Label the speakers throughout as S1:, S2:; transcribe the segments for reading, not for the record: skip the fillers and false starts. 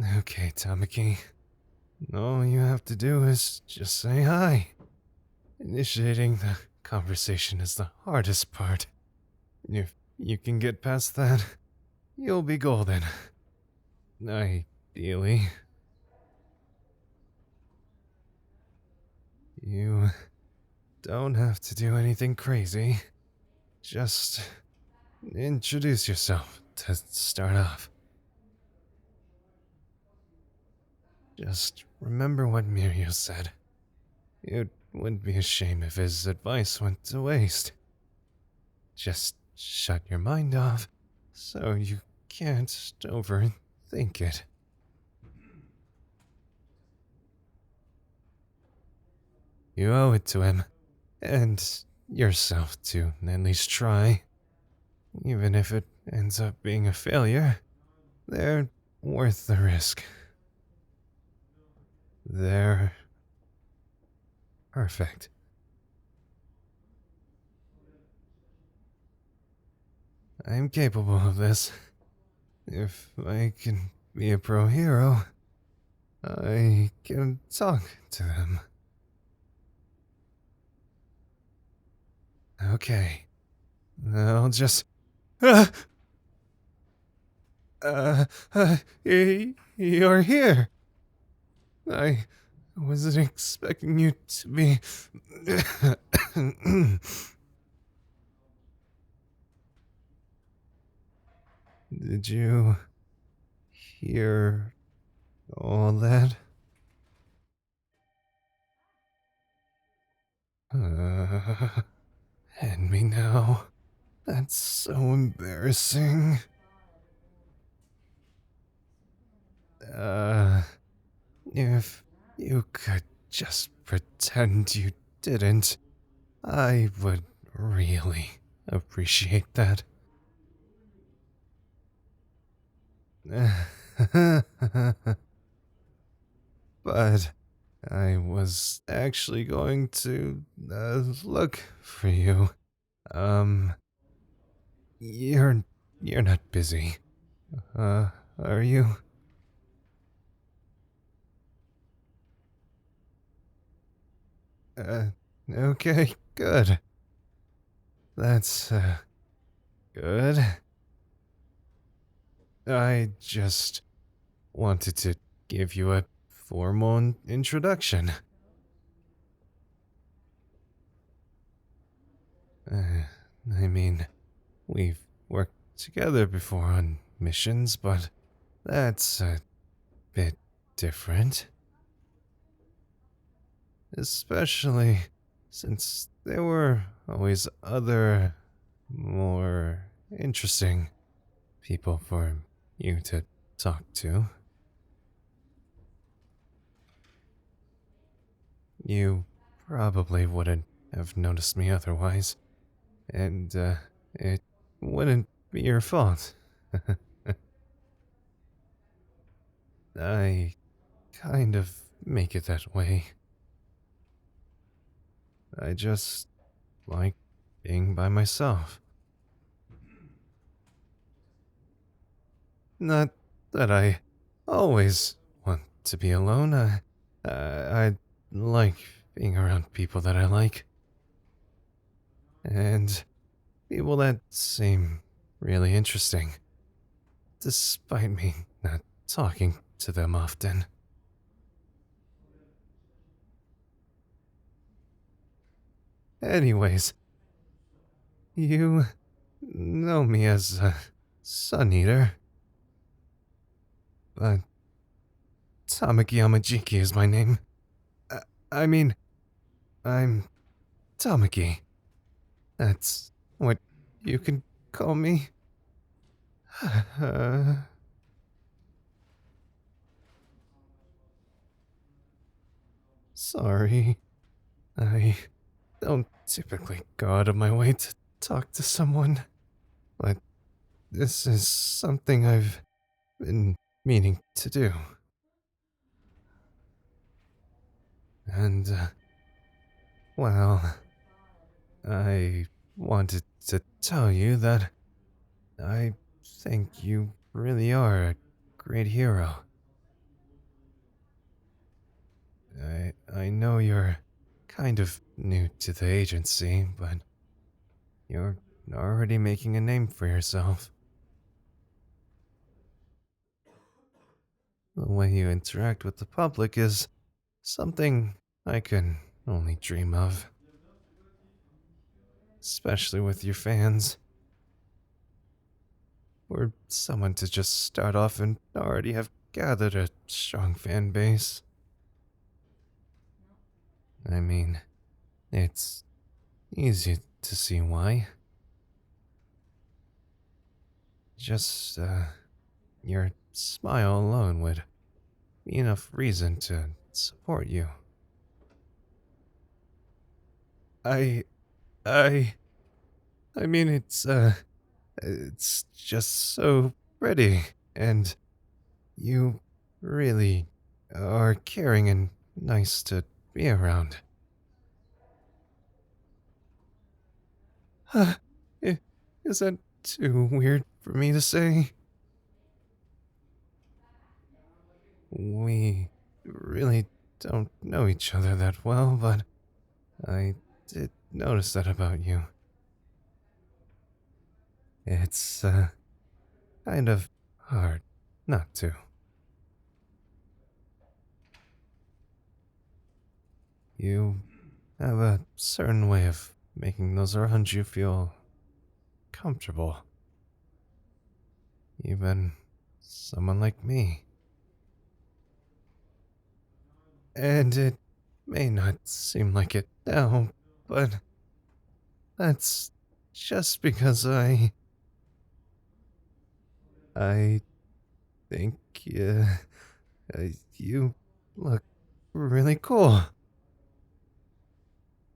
S1: Okay, Tamaki. All you have to do is just say hi. Initiating the conversation is the hardest part. If you can get past that, you'll be golden. Ideally. You don't have to do anything crazy. Just introduce yourself to start off. Just remember what Mirio said. It wouldn't be a shame if his advice went to waste. Just shut your mind off so you can't overthink it. You owe it to him, and yourself to at least try. Even if it ends up being a failure, they're worth the risk. They're perfect. I'm capable of this. If I can be a pro hero, I can talk to them. Okay. I'll just. Uh, you're here. I wasn't expecting you to be. Did you hear all that? And me now. That's so embarrassing. If you could just pretend you didn't, I would really appreciate that. But I was actually going to look for you. Um, you're you're not busy, are you? Okay, good. That's good. I just wanted to give you a formal introduction. Uh, I mean, we've worked together before on missions, but that's a bit different. Especially since there were always other, more interesting people for you to talk to. You probably wouldn't have noticed me otherwise, and it wouldn't be your fault. I kind of make it that way. I just like being by myself. Not that I always want to be alone. I like being around people that I like. And people that seem really interesting, despite me not talking to them often. Anyways, you know me as a Sun Eater, but Tamaki Amajiki is my name. I mean, I'm Tamaki. That's what you can call me. Sorry. I don't typically go out of my way to talk to someone, but this is something I've been meaning to do. And, well, I wanted to tell you that I think you really are a great hero. I know you're kind of new to the agency, but you're already making a name for yourself. The way you interact with the public is something I can only dream of, especially with your fans. For someone to just start off and already have gathered a strong fan base. I mean, it's easy to see why. Just, your smile alone would be enough reason to support you. I, I, I mean, it's just so pretty, and you really are caring and nice to be around. Huh, is that too weird for me to say? We really don't know each other that well, but I did notice that about you. It's, kind of hard not to. You have a certain way of making those around you feel comfortable. Even someone like me. And it may not seem like it now, but that's just because I think you look really cool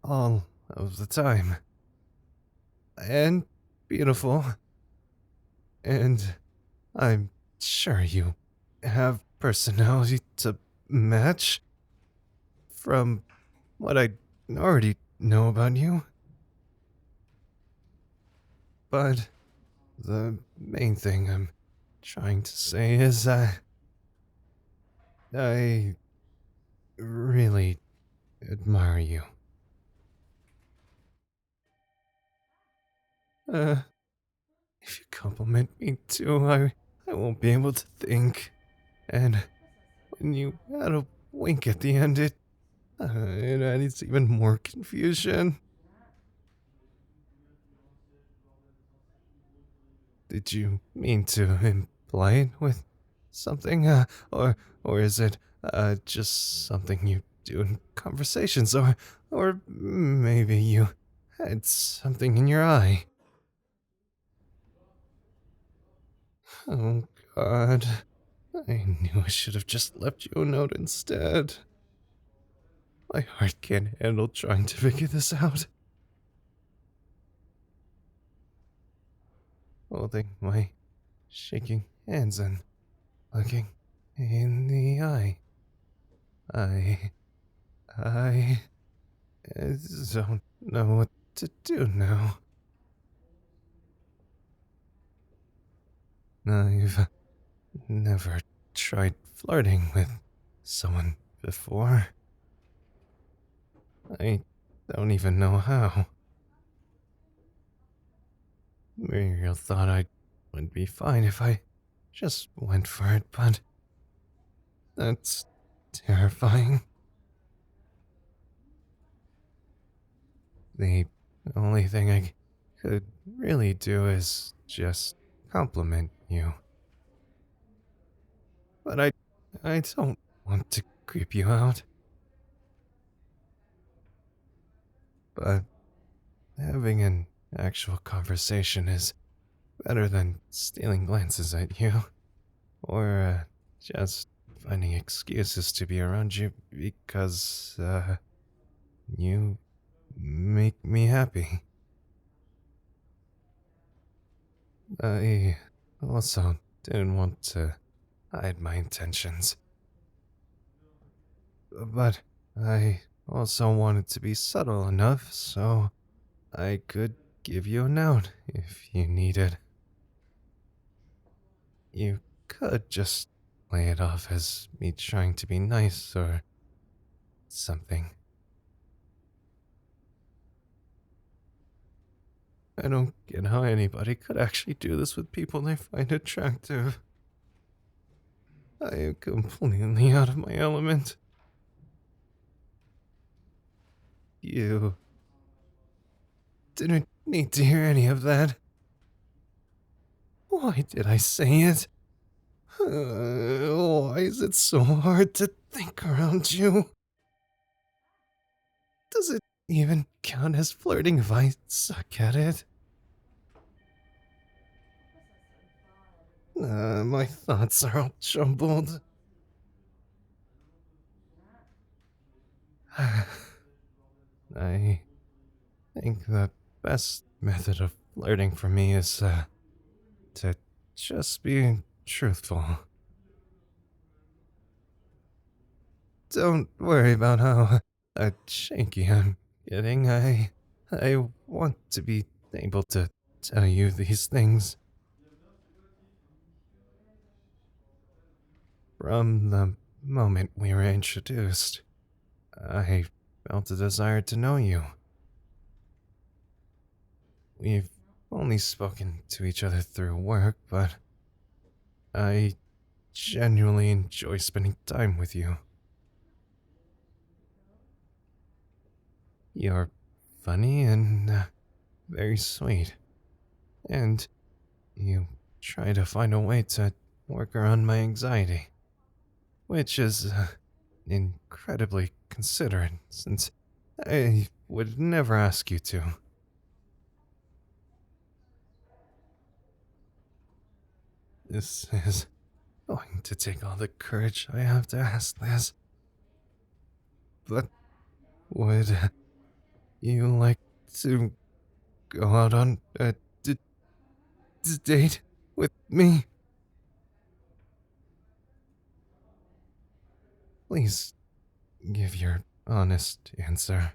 S1: all of the time. And beautiful. And I'm sure you have personality to match from what I already know about you. But the main thing I'm trying to say is I really admire you. Uh, if you compliment me too, I won't be able to think. And when you add a wink at the end, it adds even more confusion. Did you mean to imply it with something, or is it just something you do in conversations, or maybe you had something in your eye? Oh God, I knew I should have just left you a note instead. My heart can't handle trying to figure this out. Holding my shaking hands and looking in the eye. I, I don't know what to do now. I've never tried flirting with someone before. I don't even know how. Muriel thought I would be fine if I just went for it, but that's terrifying. The only thing I could really do is just compliment you. But I don't want to creep you out. But having an actual conversation is better than stealing glances at you. Or just finding excuses to be around you because, you make me happy. I also didn't want to hide my intentions. But I also wanted to be subtle enough so I could give you a note if you needed. You could just play it off as me trying to be nice or something. I don't get how anybody could actually do this with people they find attractive. I am completely out of my element. You didn't need to hear any of that. Why did I say it? Why is it so hard to think around you? Does it even count as flirting if I suck at it? My thoughts are all jumbled. I think the best method of flirting for me is, to just be truthful. Don't worry about how shaky I'm getting. I want to be able to tell you these things. From the moment we were introduced, I felt a desire to know you. We've only spoken to each other through work, but I genuinely enjoy spending time with you. You're funny and very sweet, and you try to find a way to work around my anxiety, which is incredibly considerate since I would never ask you to. This is going to take all the courage I have to ask this, but would you like to go out on a date with me? Please give your honest answer.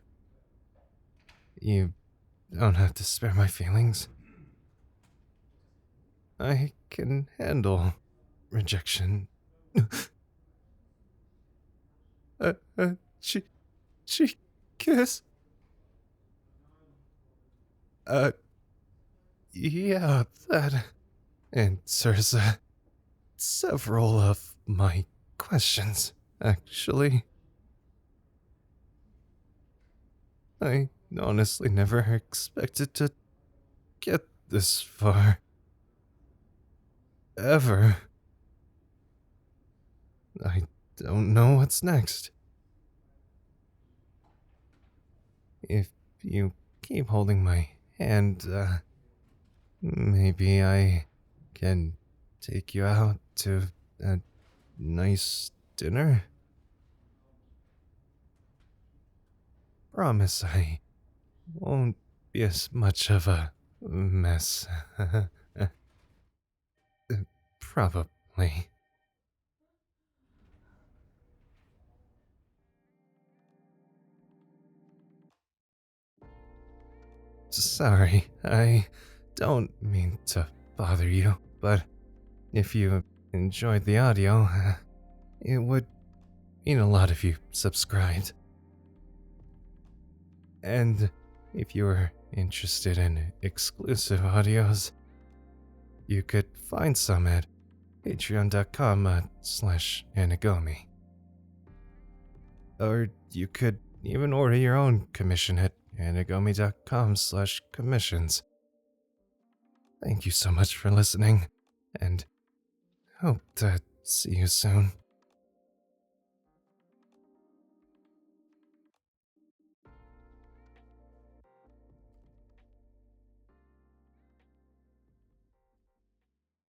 S1: You don't have to spare my feelings. I can handle rejection. uh, uh, she, she kiss. Uh, yeah, that answers several of my questions, actually. I honestly never expected to get this far. Ever. I don't know what's next. If you keep holding my hand, maybe I can take you out to a nice dinner? Promise I won't be as much of a mess. Probably. Sorry, I don't mean to bother you, but if you enjoyed the audio, it would mean a lot if you subscribed. And if you were interested in exclusive audios, you could find some at patreon.com/Anigomi. Or you could even order your own commission at anigomi.com/commissions. Thank you so much for listening, and hope to see you soon.